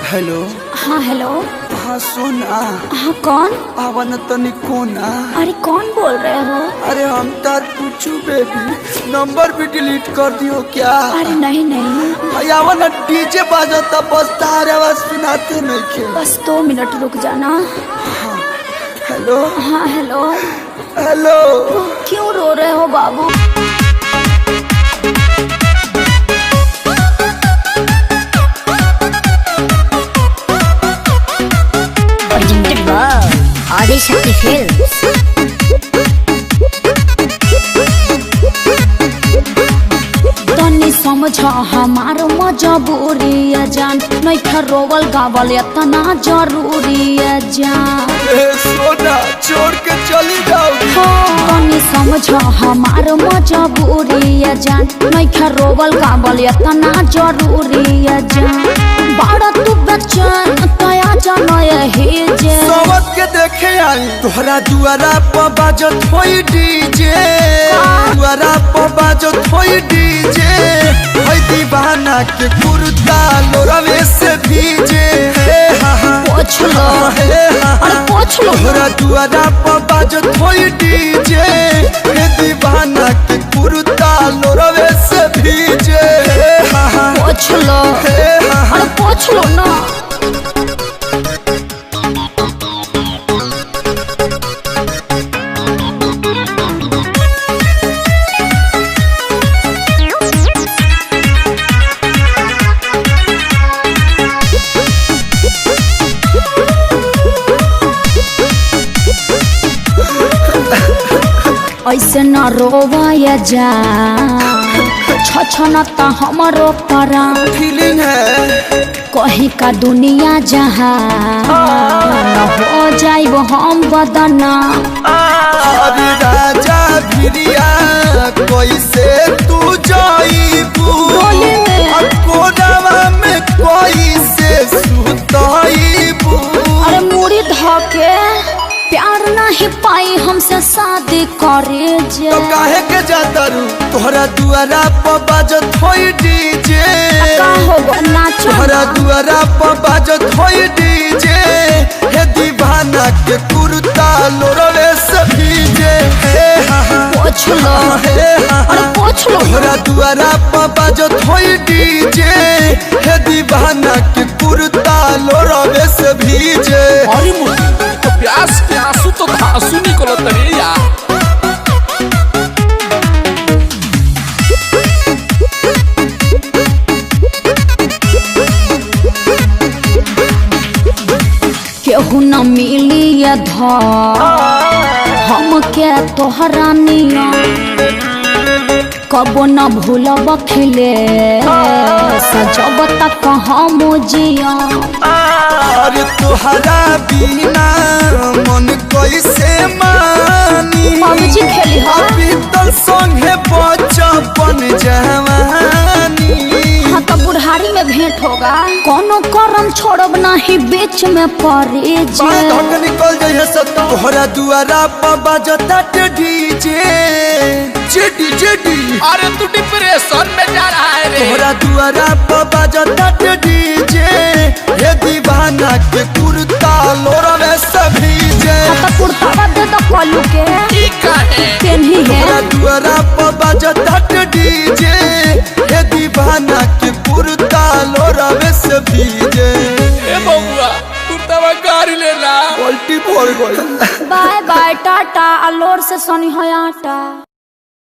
Hello. हाँ hello. हाँ सोना। हाँ कौन? आवन तनी कोना। अरे कौन बोल रहे हो? अरे हम तार पूछू बेबी, नंबर भी डिलीट कर दियो क्या? अरे नहीं नहीं, भाई आवन डीजे बाजता बस तार आवाज सुनाते नहीं के। बस 2 मिनट रुक जाना। हाँ हेलो। हाँ हेलो। हेलो। क्यों रो रहे हो बाबू? आदिशक्ति फिल्म्स। तनी समझ हमार मजबूरी है जान, नहीं खरोवल गावल इतना जरूरी है जान। सोना छोड़ के चली जाओगी। तनी समझ हमार मजबूरी है जान, नहीं खरोवल गावल इतना जरूरी है जान। बड़ा तू बच्चन तया जाना यही जे सबत के देखे आई तोहरा दुआरा पर बाजत होई डीजे। दुआरा पर बाजत होई डीजे। होई दीवाना के कुर्ता लोरवे से भीजे। पोछ लो, अरे पोछ लो। तोहरा दुआरा पर बाजत होई डीजे। हे दीवाना के कुर्ता लोरवे से भीजे। पोछ लो, अरे पोछ लो ना। ऐसे न रोवाया जा, छछनता हमरो परान। फीलिंग है कहीं का दुनिया जहाँ न हो जाइब हम बदना। अरे राजा भिरिया कैसे तू जाइबू? कोनावा में कैसे सुताइबू? अरे मुड़ी धके प्यार नहीं पाई हमसे शादी करे जे। तो काहे के जाता रू? तोहरा दुआरा पर बाजत होई डीजे। का होगा नाचो तोहरा दुआरा पर बाजत होई डीजे। हे दीवाना के कुर्ता लोरवे से भीजे। पोछ लो, अरे पोछ लो। तोहरा दुआरा पर बाजत होई डीजे। हे दीवाना के कुर्ता लोरवे से भीजे। अरे मुझे तो प्यास के आंसू तो धांसू निकलत रे यार। केहू न मिली ये धर हम के तोहरा निया। कबो न भूलब खिले सजब तक हम जिया। अरे तोहरा बिना मन कैसे मानी? पबजी खेली हो? अभी तो संगे बचपन जवानी। हाँ तो बुढ़ारी में भेंट होगा। कोनो करम छोड़ब नहीं बीच में पड़े जे। धक निकल जाइए सब तोहरा दुआरा पर बाजता डीजे। JD JD. अरे तू डिप्रेशन में जा रहा है रे। तोहरा दुआरा पर बाजता डीजे। हे दीवाना के कुर्ता लोरवे से भीजे। तो कुर्ता दे तो कलू के ठीक है पेन्ही है। तोहरा दुआरा पर बाजता डीजे। हे दीवाना के कुर्ता लोरवे से भीजे। ए बउआ कुर्तावा गाड़ी लेला। पलटी पड़ गई। बाय बाय टाटा अलोर से सोनी हो आटा।